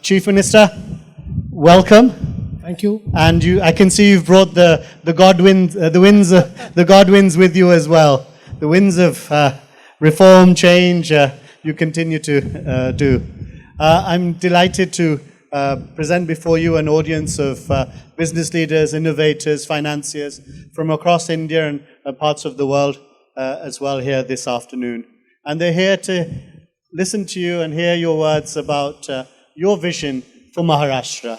Chief Minister, welcome. Thank you. And I can see you've brought the Godwins with you as well. The winds of reform, change, you continue to do. I'm delighted to present before you an audience of business leaders, innovators, financiers from across India and parts of the world as well here this afternoon. And they're here to listen to you and hear your words about your vision for Maharashtra.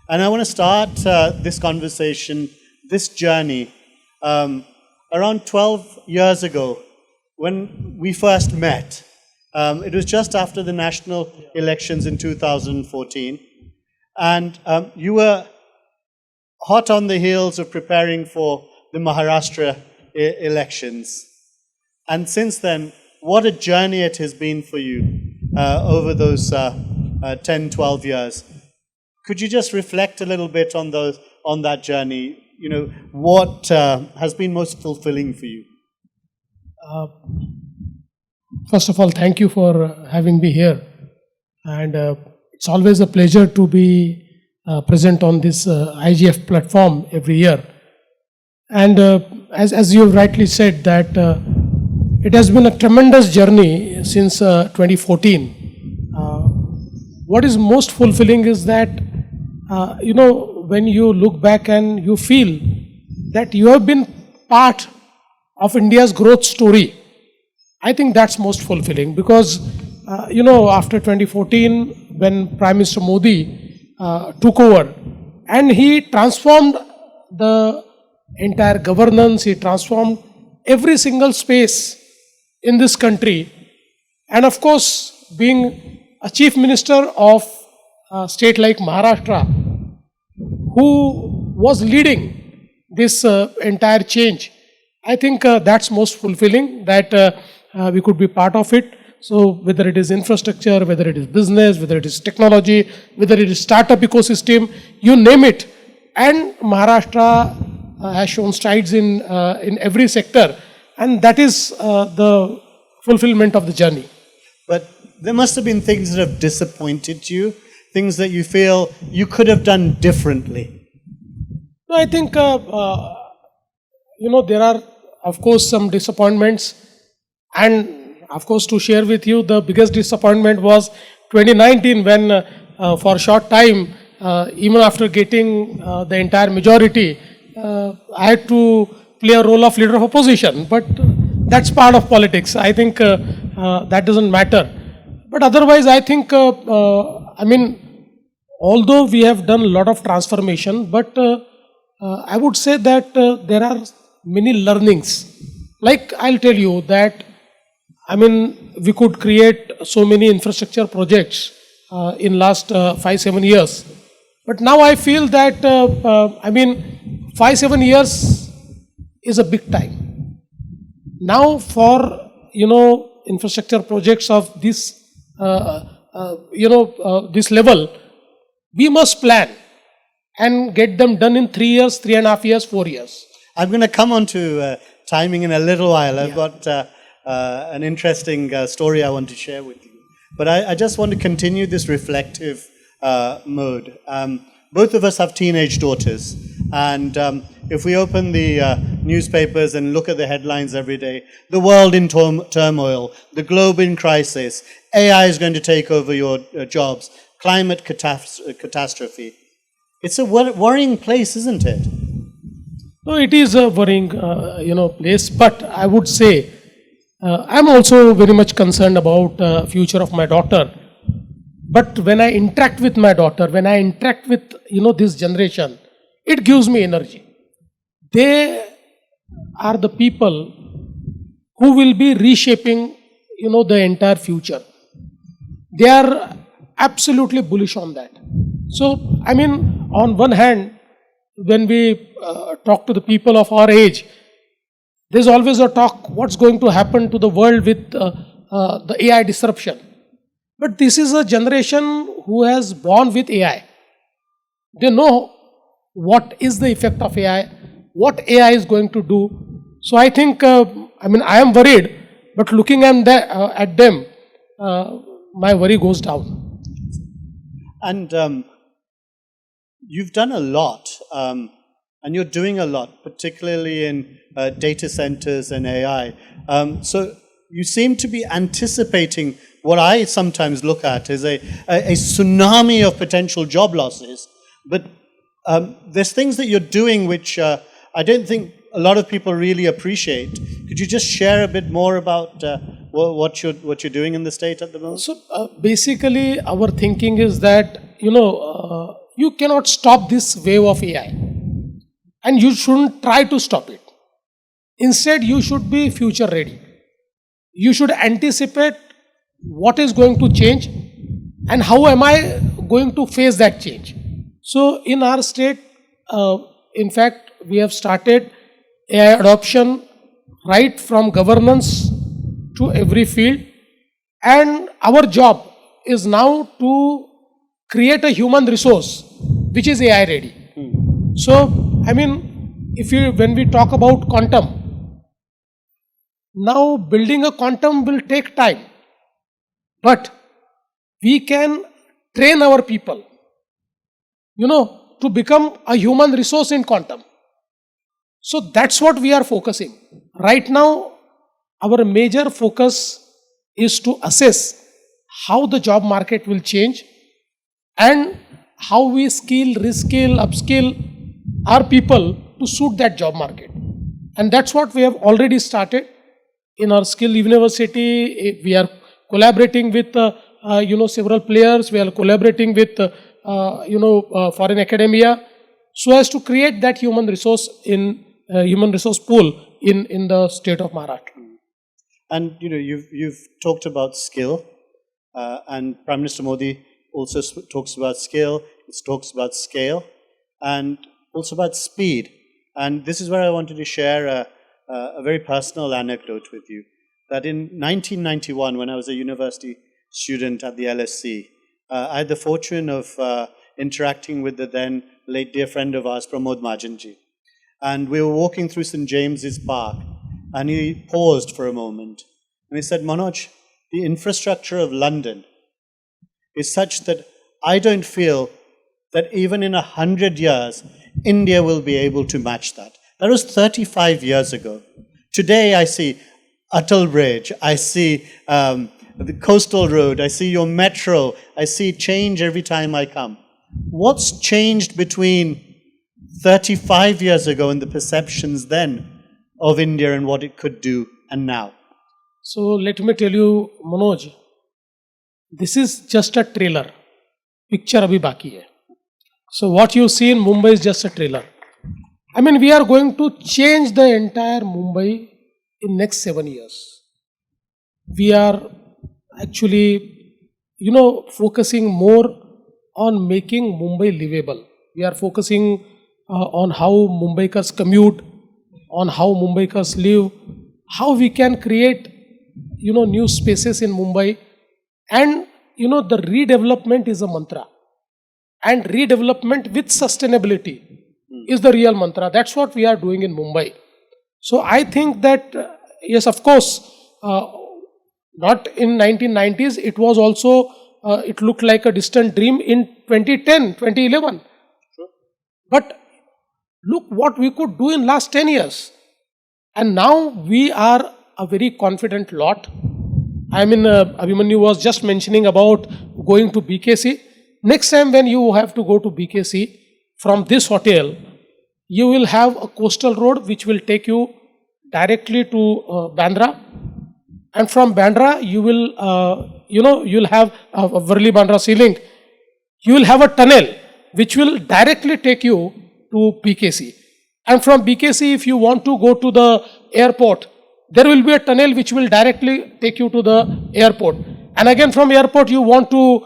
And I want to start this conversation, this journey, around 12 years ago when we first met. It was just after the national elections in 2014. And you were hot on the heels of preparing for the Maharashtra elections. And since then, what a journey it has been for you over those 10, 12 years. Could you just reflect a little bit on that journey? You know, what has been most fulfilling for you? First of all, thank you for having me here. And it's always a pleasure to be present on this IGF platform every year. And as you rightly said, that it has been a tremendous journey since 2014. What is most fulfilling is that, when you look back and you feel that you have been part of India's growth story, I think that's most fulfilling because, after 2014, when Prime Minister Modi took over and he transformed the entire governance, he transformed every single space in this country. And of course, being a chief minister of a state like Maharashtra, who was leading this entire change, I think that's most fulfilling that we could be part of it. So whether it is infrastructure, whether it is business, whether it is technology, whether it is startup ecosystem, you name it. And Maharashtra has shown strides in every sector. And that is the fulfillment of the journey. But there must have been things that have disappointed you, things that you feel you could have done differently. No, I think, there are, of course, some disappointments. And, of course, to share with you, the biggest disappointment was 2019 when, for a short time, even after getting the entire majority, I had to play a role of leader of opposition. But that's part of politics. I think that doesn't matter. But otherwise, I think, although we have done a lot of transformation, but I would say that there are many learnings. Like I'll tell you that, we could create so many infrastructure projects in last 5-7 years. But now I feel that, 5-7 years is a big time. Now for, infrastructure projects of this, this level, we must plan and get them done in 3 years, 3.5 years, 4 years. I'm going to come on to timing in a little while. I've got an interesting story I want to share with you. But I just want to continue this reflective mode. Both of us have teenage daughters. And if we open the newspapers and look at the headlines every day, the world in turmoil, the globe in crisis, AI is going to take over your jobs, climate catastrophe. It's a worrying place, isn't it? No, it is a worrying, place. But I would say, I'm also very much concerned about the future of my daughter. But when I interact with my daughter, when I interact with, this generation, it gives me energy. They are the people who will be reshaping, the entire future. They are absolutely bullish on that. So, on one hand, when we talk to the people of our age, there's always a talk, what's going to happen to the world with the AI disruption. But this is a generation who has born with AI. They know what is the effect of AI, what AI is going to do. So I think, I am worried, but looking at them, my worry goes down. And you've done a lot, and you're doing a lot, particularly in data centers and AI. So you seem to be anticipating what I sometimes look at as a tsunami of potential job losses. But there's things that you're doing which I don't think a lot of people really appreciate. Could you just share a bit more about what you're doing in the state at the moment? So basically, our thinking is that you cannot stop this wave of AI, and you shouldn't try to stop it. Instead, you should be future ready. You should anticipate what is going to change and how am I going to face that change. So in our state, in fact, we have started AI adoption right from governance to every field, and our job is now to create a human resource which is AI ready. So when we talk about quantum, now building a quantum will take time, but we can train our people, to become a human resource in quantum. So that's what we are focusing. Right now, our major focus is to assess how the job market will change and how we skill, reskill, upskill our people to suit that job market. And that's what we have already started. In our skill university, we are collaborating with several players. We are collaborating with foreign academia, so as to create that human resource pool in the state of Maharashtra. And you've talked about skill, and Prime Minister Modi also talks about skill. He talks about scale, and also about speed. And this is where I wanted to share a very personal anecdote with you. That in 1991, when I was a university student at the LSC, I had the fortune of interacting with the then late dear friend of ours, Pramod Majanji. And we were walking through St. James's Park, and he paused for a moment. And he said, Manoj, the infrastructure of London is such that I don't feel that even in 100 years, India will be able to match that. That was 35 years ago. Today I see Atal Bridge, I see the coastal road, I see your metro, I see change every time I come. What's changed between 35 years ago and the perceptions then of India and what it could do and now? So let me tell you, Manoj, this is just a trailer. Picture abhi baki hai. So what you see in Mumbai is just a trailer. We are going to change the entire Mumbai in next 7 years. We are actually, focusing more on making Mumbai livable. We are focusing on how Mumbaikars commute, on how Mumbaikars live, how we can create, new spaces in Mumbai. And, the redevelopment is a mantra. And redevelopment with sustainability is the real mantra. That's what we are doing in Mumbai. So I think that, yes, of course, not in 1990s, it was also, it looked like a distant dream in 2010, 2011. Sure. But look what we could do in last 10 years. And now we are a very confident lot. Abhimanyu was just mentioning about going to BKC. Next time when you have to go to BKC, from this hotel, you will have a coastal road which will take you directly to Bandra. And from Bandra, you will, you'll have a Worli-Bandra sea link. You will have a tunnel which will directly take you to BKC. And from BKC, if you want to go to the airport, there will be a tunnel which will directly take you to the airport. And again, from airport, you want to,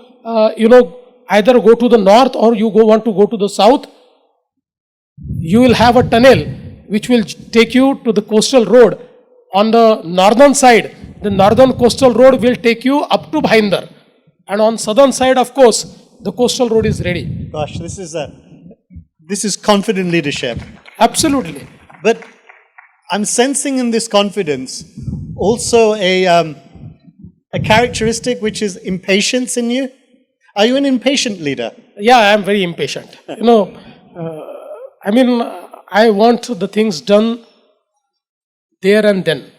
either go to the north or you want to go to the south. You will have a tunnel which will take you to the coastal road. On the northern side, the northern coastal road will take you up to Bhayandar. And on southern side, of course, the coastal road is ready. Gosh, this is confident leadership. Absolutely. But I'm sensing in this confidence also a characteristic which is impatience in you. Are you an impatient leader? Yeah, I am very impatient. I want the things done there and then.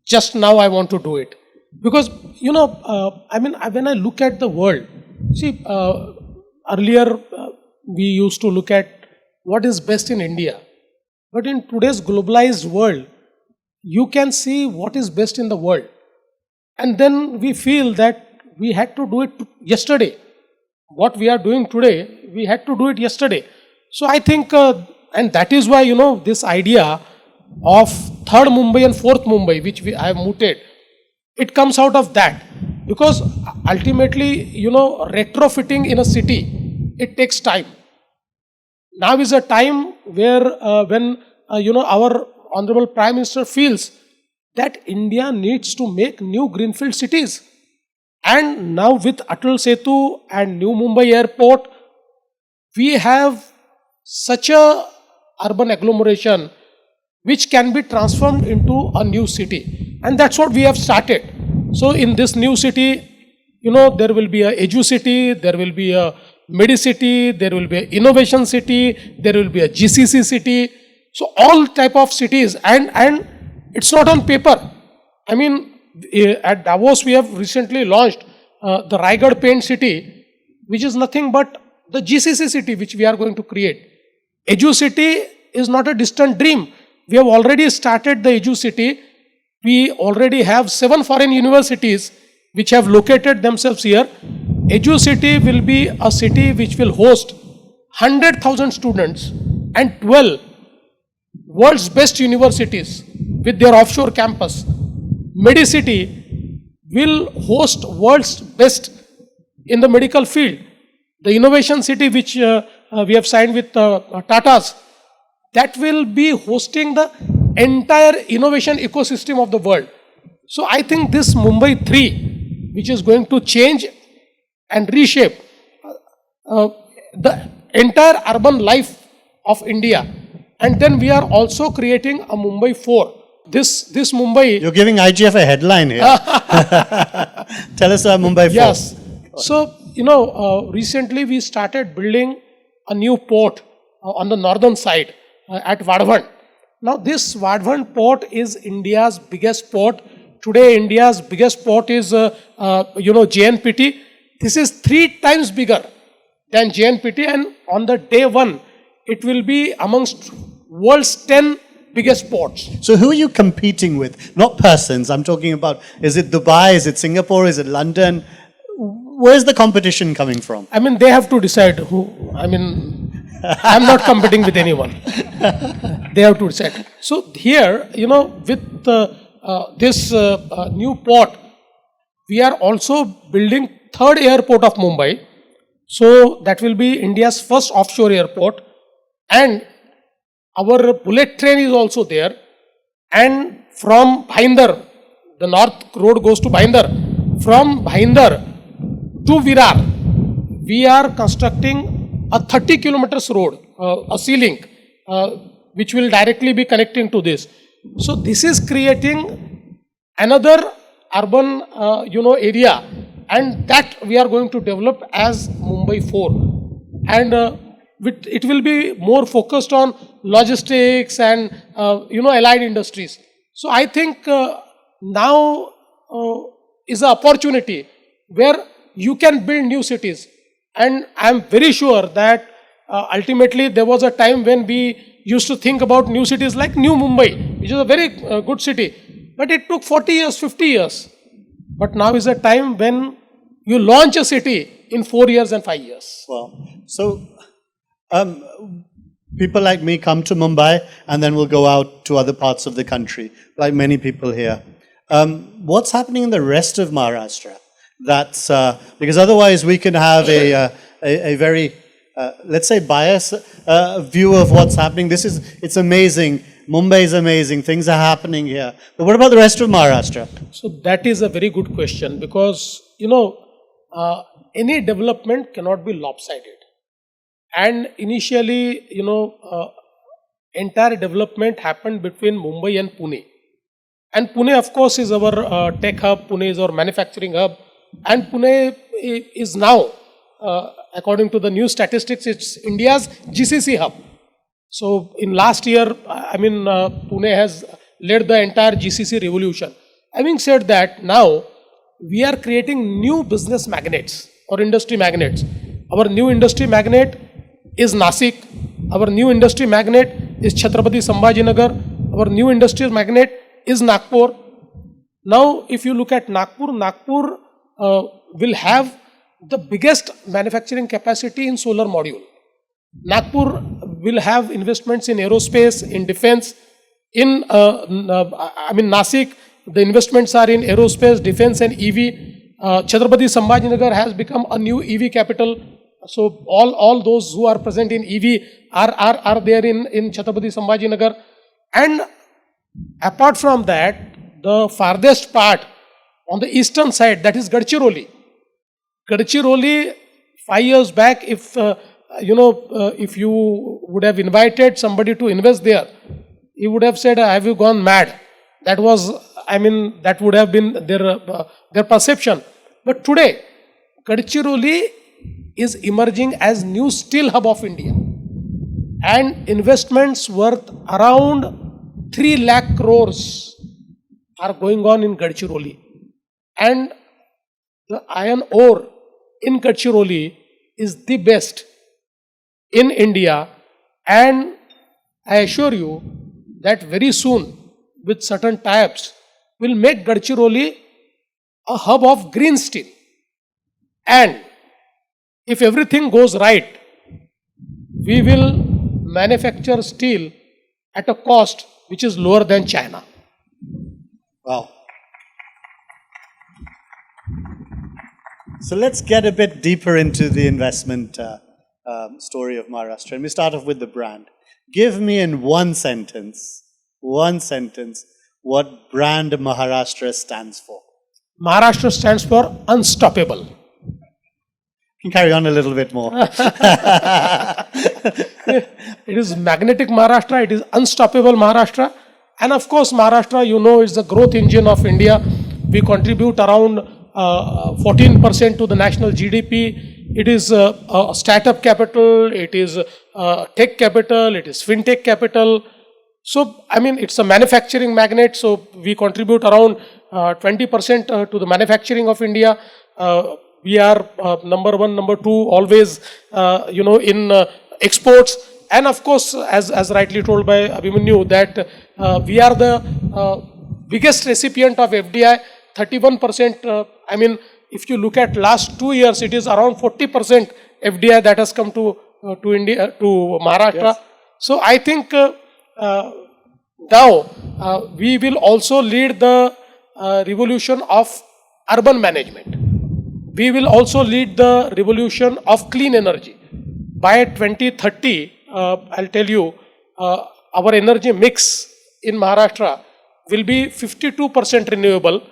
Just now I want to do it. Because, when I look at the world, see, earlier we used to look at what is best in India. But in today's globalized world, you can see what is best in the world. And then we feel that we had to do it yesterday. What we are doing today, we had to do it yesterday. So I think, and that is why, this idea of third Mumbai and fourth Mumbai, which I have mooted, it comes out of that. Because ultimately, retrofitting in a city, it takes time. Now is a time where, when our Honorable Prime Minister feels that India needs to make new greenfield cities. And now with Atal Setu and New Mumbai Airport, we have such a urban agglomeration which can be transformed into a new city. And that's what we have started. So in this new city, there will be a Edu city, there will be a Medicity, there will be an Innovation city, there will be a GCC city. So all type of cities, and it's not on paper. At Davos we have recently launched the Raigad Paint City, which is nothing but the GCC city which we are going to create. Edu City is not a distant dream. We have already started the Edu City. We already have 7 foreign universities which have located themselves here. Edu City will be a city which will host 100,000 students and 12 world's best universities with their offshore campus. Medicity will host world's best in the medical field. The Innovation City which we have signed with Tata's, that will be hosting the entire innovation ecosystem of the world. So I think this Mumbai 3, which is going to change and reshape the entire urban life of India. And then we are also creating a Mumbai 4. This Mumbai... You're giving IGF a headline here. Tell us about Mumbai 4. Yes. So, recently we started building a new port on the northern side at Vadhavan. Now, this Vadhavan port is India's biggest port. Today, India's biggest port is, JNPT. This is 3 times bigger than JNPT, and on the day 1, it will be amongst world's 10 biggest ports. So who are you competing with? Not persons, I'm talking about, is it Dubai, is it Singapore, is it London? Where's the competition coming from? They have to decide who, I'm not competing with anyone. They have to decide. So here, with this new port, we are also building third airport of Mumbai. So that will be India's first offshore airport. And our bullet train is also there. And from Bhayandar, the north road goes to Bhayandar. From Bhayandar to Virar, we are constructing a 30 kilometers road, a sea link, which will directly be connecting to this. So this is creating another urban, area, and that we are going to develop as Mumbai 4. And it will be more focused on logistics and, allied industries. So I think now is an opportunity where you can build new cities. And I am very sure that ultimately there was a time when we used to think about new cities like New Mumbai, which is a very good city. But it took 40 years, 50 years. But now is a time when you launch a city in 4 years and 5 years. Well, so people like me come to Mumbai and then we'll go out to other parts of the country, like many people here. What's happening in the rest of Maharashtra? That's because otherwise we can have a very, let's say, biased view of what's happening. It's amazing. Mumbai is amazing. Things are happening here. But what about the rest of Maharashtra? So that is a very good question because, any development cannot be lopsided. And initially, entire development happened between Mumbai and Pune. And Pune, of course, is our tech hub. Pune is our manufacturing hub. And Pune is now, according to the new statistics, it's India's GCC hub. So in last year, Pune has led the entire GCC revolution. Having said that, now we are creating new business magnets or industry magnets. Our new industry magnet is Nasik. Our new industry magnet is Chhatrapati Sambhajinagar. Our new industry magnet is Nagpur. Now, if you look at Nagpur will have the biggest manufacturing capacity in solar module. Nagpur will have investments in aerospace, in defense, in Nasik, the investments are in aerospace, defense and EV. Chhatrapati Sambhajinagar has become a new EV capital. So all those who are present in EV are there in Chhatrapati Sambhajinagar. And apart from that, the farthest part on the eastern side, that is Gadchiroli. Gadchiroli, 5 years back, if you would have invited somebody to invest there, he would have said, have you gone mad? That would have been their perception. But today, Gadchiroli is emerging as new steel hub of India. And investments worth around 3 lakh crores are going on in Gadchiroli. And the iron ore in Gadchiroli is the best in India, and I assure you that very soon, with certain tie-ups, will make Gadchiroli a hub of green steel. And if everything goes right, we will manufacture steel at a cost which is lower than China. Wow. So let's get a bit deeper into the investment story of Maharashtra. And we start off with the brand. Give me in one sentence, what brand Maharashtra stands for. Maharashtra stands for unstoppable. You can carry on a little bit more. It is magnetic Maharashtra, it is unstoppable Maharashtra. And of course, Maharashtra, is the growth engine of India. We contribute around 14% to the national GDP. It is a startup capital, it is tech capital, it is fintech capital. So, it's a manufacturing magnet. So, we contribute around 20% to the manufacturing of India. We are number one, number two, always, in exports. And of course, as rightly told by Abhimanyu, that we are the biggest recipient of FDI, 31%. If you look at last 2 years, it is around 40% FDI that has come to India, to Maharashtra. Yes. So I think now we will also lead the revolution of urban management. We will also lead the revolution of clean energy. By 2030, I'll tell you, our energy mix in Maharashtra will be 52% renewable.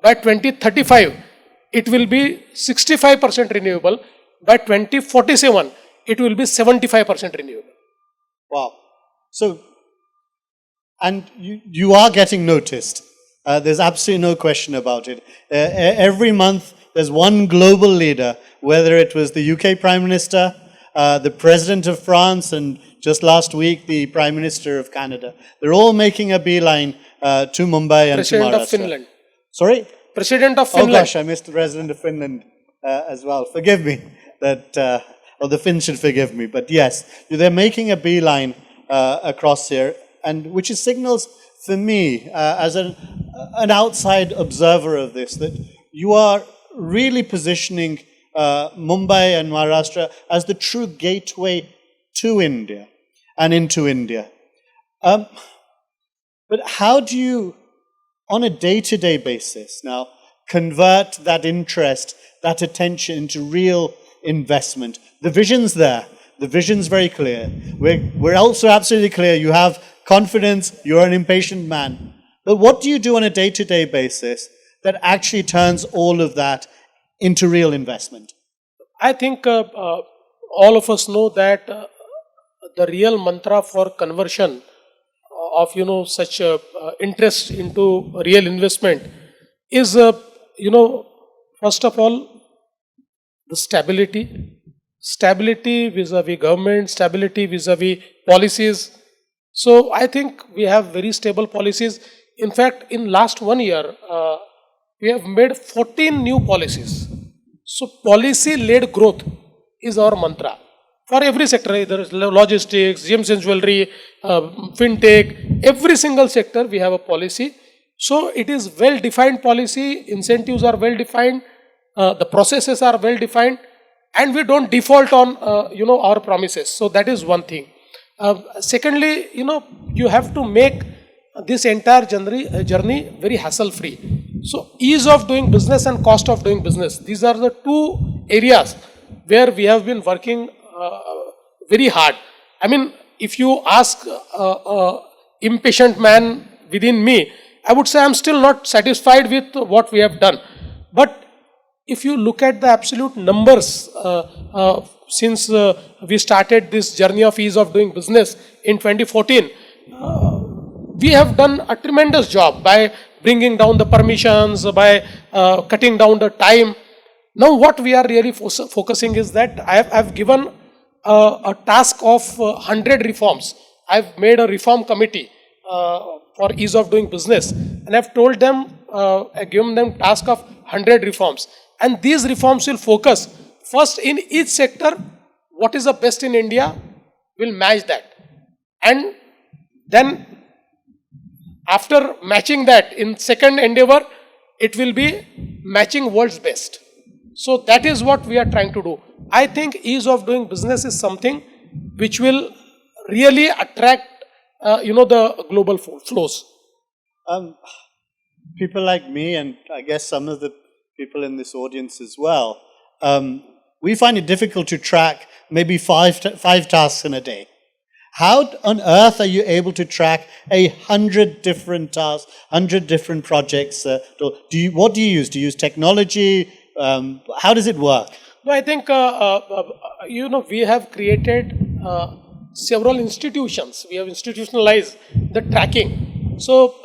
By 2035, it will be 65% renewable. By 2047, it will be 75% renewable. Wow. So, and you are getting noticed. There's absolutely no question about it. Every month, there's one global leader, whether it was the UK Prime Minister, the President of France, and just last week, the Prime Minister of Canada. They're all making a beeline to Mumbai and President to Maharashtra. of Finland. Sorry? President of Finland. Oh gosh, I missed the President of Finland as well. Forgive me. Or the Finns should forgive me. But yes, they're making a beeline across here, and which is signals for me as an outside observer of this, that you are really positioning Mumbai and Maharashtra as the true gateway to India and into India. But how do you, on a day-to-day basis now, convert that interest, that attention into real investment? The vision's there. The vision's very clear. We're also absolutely clear. You have confidence. You're an impatient man. But what do you do on a day-to-day basis that actually turns all of that into real investment? I think all of us know that the real mantra for conversion of such interest into real investment is First of all, the stability vis-a-vis government, stability vis-a-vis policies. So I think we have very stable policies. In fact, in last 1 year, we have made 14 new policies. So policy-led growth is our mantra for every sector, either logistics, gems and jewelry, fintech, every single sector we have a policy. So it is well-defined policy, incentives are well-defined, the processes are well-defined, and we don't default on our promises. So that is one thing. Secondly, you have to make this entire journey very hassle-free. So ease of doing business and cost of doing business, these are the two areas where we have been working very hard. I mean, if you ask impatient man within me, I would say I'm still not satisfied with what we have done. But if you look at the absolute numbers, since we started this journey of ease of doing business in 2014, we have done a tremendous job by bringing down the permissions, by cutting down the time. Now what we are really focusing is that I have given a task of 100 reforms. I've made a reform committee for ease of doing business, and I've told them, I've given them task of 100 reforms. And these reforms will focus first in each sector, what is the best in India, will match that. And then after matching that, in second endeavor, it will be matching world's best. So that is what we are trying to do. I think ease of doing business is something which will really attract, the global flows. People like me, and I guess some of the people in this audience as well, we find it difficult to track maybe five tasks in a day. How on earth are you able to track 100 different tasks, 100 different projects? What do you use? Do you use technology? How does it work? No, I think, we have created several institutions. We have institutionalized the tracking. So,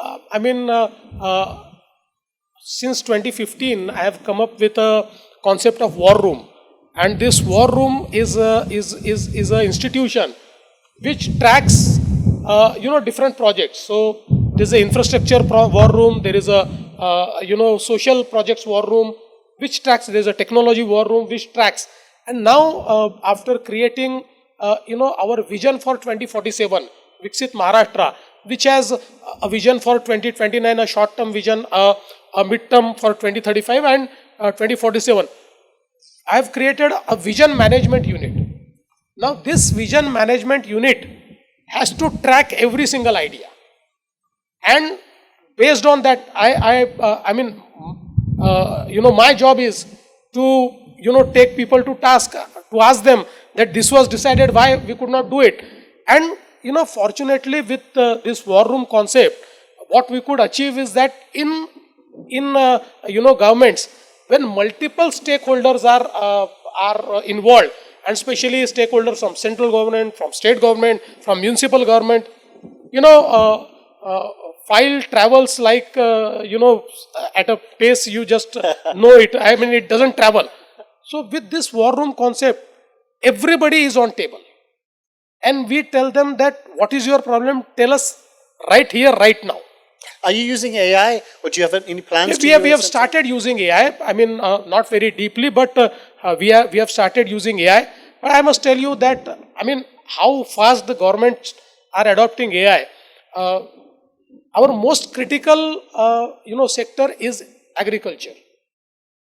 since 2015, I have come up with a concept of war room. And this war room is an institution which tracks, different projects. So there is an infrastructure war room, there is a, social projects war room, which tracks, there is a technology war room, which tracks. And now, after creating, our vision for 2047, Viksit Maharashtra, which has a vision for 2029, a short-term vision, a mid-term for 2035 and 2047. I have created a vision management unit. Now this vision management unit has to track every single idea, and based on that, my job is to take people to task, to ask them that this was decided, why we could not do it. And fortunately, with this war room concept, what we could achieve is that in governments, when multiple stakeholders are involved, and especially stakeholders from central government, from state government, from municipal government, file travels like, at a pace you just know it. I mean, it doesn't travel. So with this war room concept, everybody is on table. And we tell them that, what is your problem? Tell us right here, right now. Are you using AI, or do you have any plans to we have started using AI. I mean, not very deeply, but we have started using AI. But I must tell you that, how fast the governments are adopting AI. Our most critical, sector is agriculture.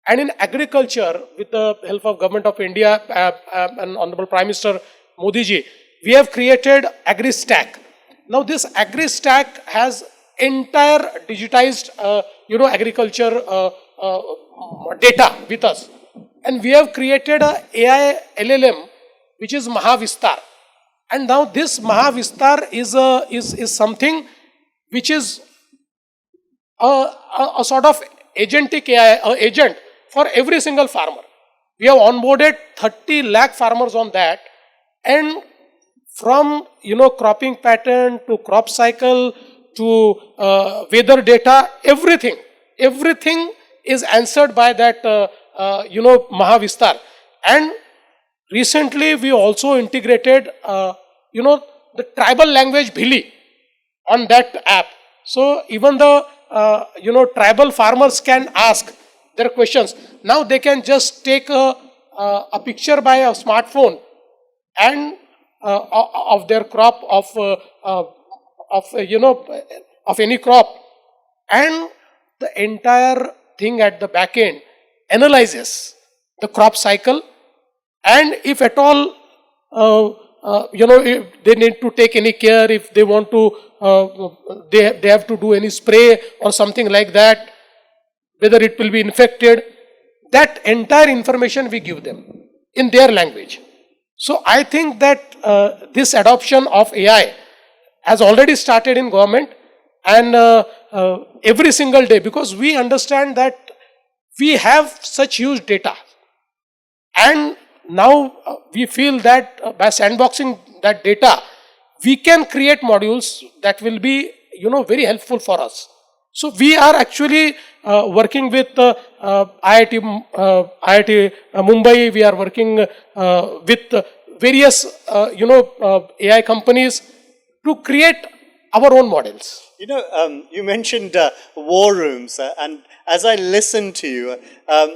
And in agriculture, with the help of Government of India and Honorable Prime Minister Modi ji, we have created Agri-tech. Now this Agri-tech has entire digitized, agriculture data with us. And we have created a AI LLM, which is Mahavistar. And now this Mahavistar is something which is a sort of agentic AI, agent for every single farmer. We have onboarded 30 lakh farmers on that, and from cropping pattern to crop cycle to weather data, everything is answered by that, Mahavistar. And recently we also integrated, the tribal language Bhili on that app. So even the, tribal farmers can ask their questions. Now they can just take a picture by a smartphone and of their crop of any crop, and the entire thing at the back end analyzes the crop cycle, and if at all if they need to take any care, if they want to they have to do any spray or something like that, whether it will be infected, that entire information we give them in their language. So I think that this adoption of AI has already started in government, and every single day, because we understand that we have such huge data, and now we feel that by sandboxing that data, we can create modules that will be very helpful for us. So we are actually working with IIT Mumbai. We are working with various AI companies to create our own models. You mentioned war rooms, and as I listened to you,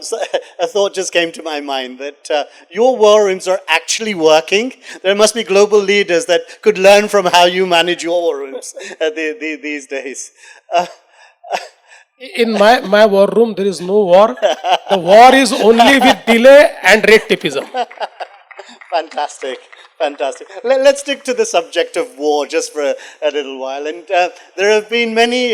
so a thought just came to my mind that your war rooms are actually working. There must be global leaders that could learn from how you manage your war rooms these days. In my war room, there is no war. The war is only with delay and rate typism. Fantastic. Fantastic. Let's stick to the subject of war just for a little while. And there have been many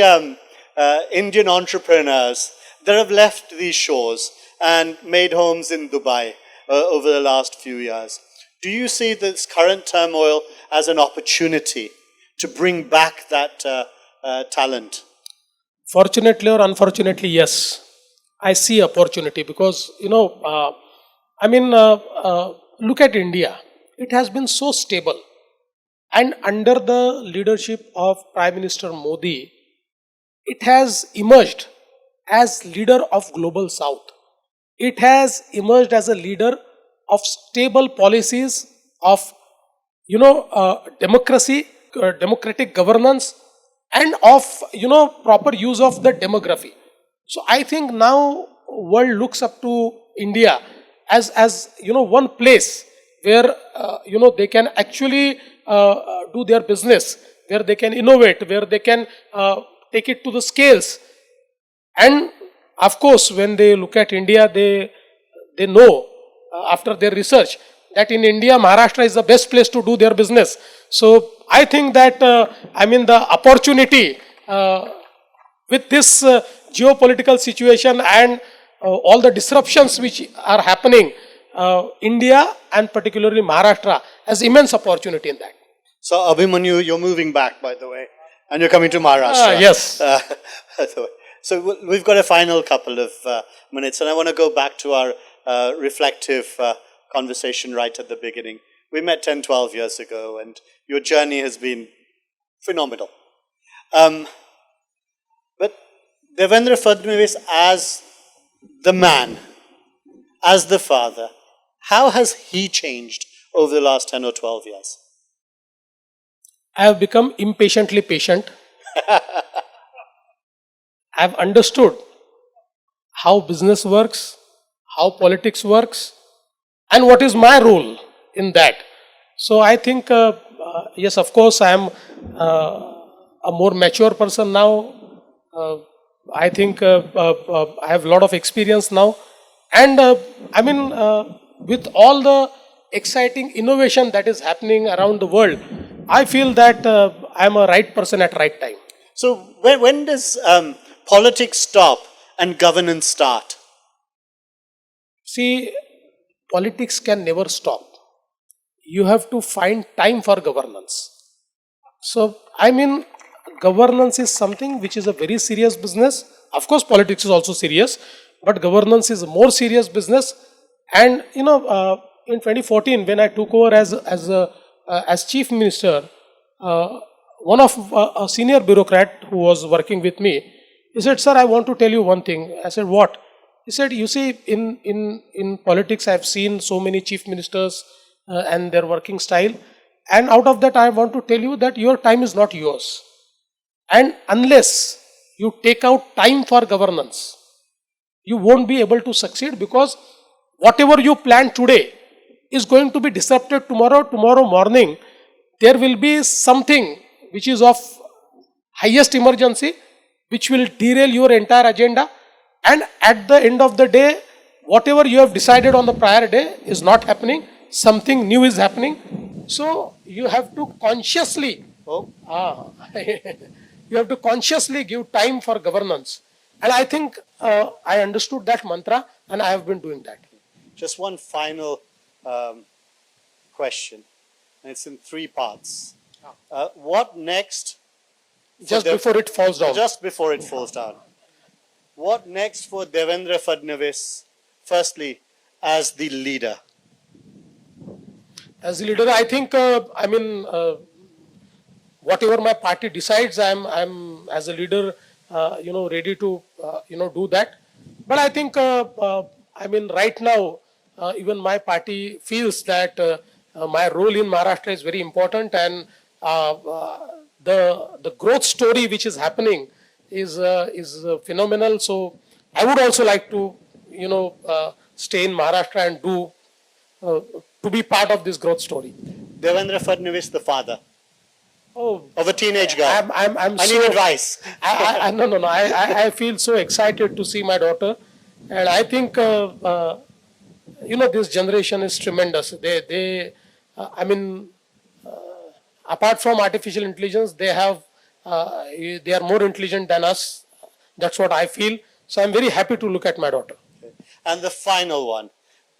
Indian entrepreneurs that have left these shores and made homes in Dubai over the last few years. Do you see this current turmoil as an opportunity to bring back that talent? Fortunately or unfortunately, yes. I see opportunity because, look at India. It has been so stable, and under the leadership of Prime Minister Modi, it has emerged as leader of Global South. It has emerged as a leader of stable policies, of democracy, democratic governance, and of proper use of the demography. So I think now world looks up to India as one place where they can actually do their business, where they can innovate, where they can take it to the scales. And of course, when they look at India, they know after their research that in India, Maharashtra is the best place to do their business. So I think that the opportunity with this geopolitical situation and all the disruptions which are happening, India and particularly Maharashtra has immense opportunity in that. So Abhimanyu, you're moving back, by the way, and you're coming to Maharashtra. Yes. So we've got a final couple of minutes, and I want to go back to our reflective conversation right at the beginning. We met 10, 12 years ago, and your journey has been phenomenal. But Devendra Fadnavis, as the man, as the father, how has he changed over the last 10 or 12 years? I have become impatiently patient. I have understood how business works, how politics works, and what is my role in that. So I think, yes, of course, I am a more mature person now. I think I have a lot of experience now. And with all the exciting innovation that is happening around the world, I feel that I am a right person at right time. So when does politics stop and governance start? See, politics can never stop. You have to find time for governance. So, governance is something which is a very serious business. Of course, politics is also serious, but governance is a more serious business. And, in 2014, when I took over as chief minister, one of a senior bureaucrat who was working with me, He said, sir, I want to tell you one thing. I said, what? He said, you see, in politics, I've seen so many chief ministers and their working style. And out of that, I want to tell you that your time is not yours. And unless you take out time for governance, you won't be able to succeed, because whatever you plan today is going to be disrupted tomorrow. Tomorrow morning, there will be something which is of highest emergency, which will derail your entire agenda. And at the end of the day, whatever you have decided on the prior day is not happening. Something new is happening. So you have to consciously, you have to consciously give time for governance. And I think I understood that mantra, and I have been doing that. Just one final question, and it's in 3 parts. What next? Just before it falls down. Just before it falls down. What next for Devendra Fadnavis, firstly, as the leader? As a leader, I think, whatever my party decides, I'm as a leader, ready to, do that. But I think, right now, even my party feels that my role in Maharashtra is very important, and the growth story which is happening is phenomenal. So I would also like to, stay in Maharashtra and do to be part of this growth story. Devendra Fadnavis, the father of a teenage girl. I need advice. No. I feel so excited to see my daughter, and I think this generation is tremendous. Apart from artificial intelligence, they are more intelligent than us. That's what I feel. So I'm very happy to look at my daughter. Okay. And the final one,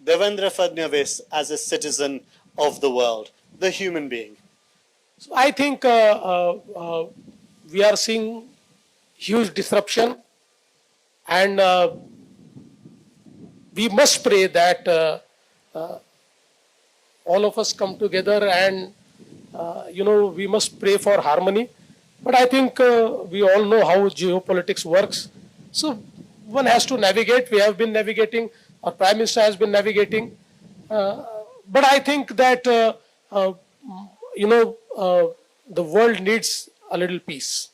Devendra Fadnavis as a citizen of the world, the human being. So I think we are seeing huge disruption, and we must pray that all of us come together, and we must pray for harmony. But I think we all know how geopolitics works. So one has to navigate. We have been navigating. Our Prime Minister has been navigating. But I think that, the world needs a little peace.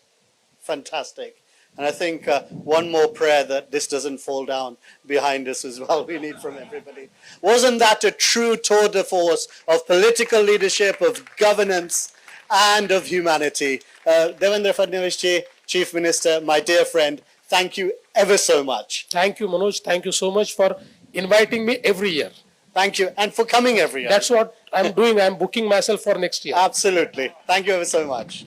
Fantastic. And I think one more prayer that this doesn't fall down behind us as well, we need from everybody. Wasn't that a true tour de force of political leadership, of governance, and of humanity? Devendra Fadnavis ji, Chief Minister, my dear friend, thank you ever so much. Thank you, Manoj. Thank you so much for inviting me every year. Thank you. And for coming every year. That's what I'm doing. I'm booking myself for next year. Absolutely. Thank you ever so much.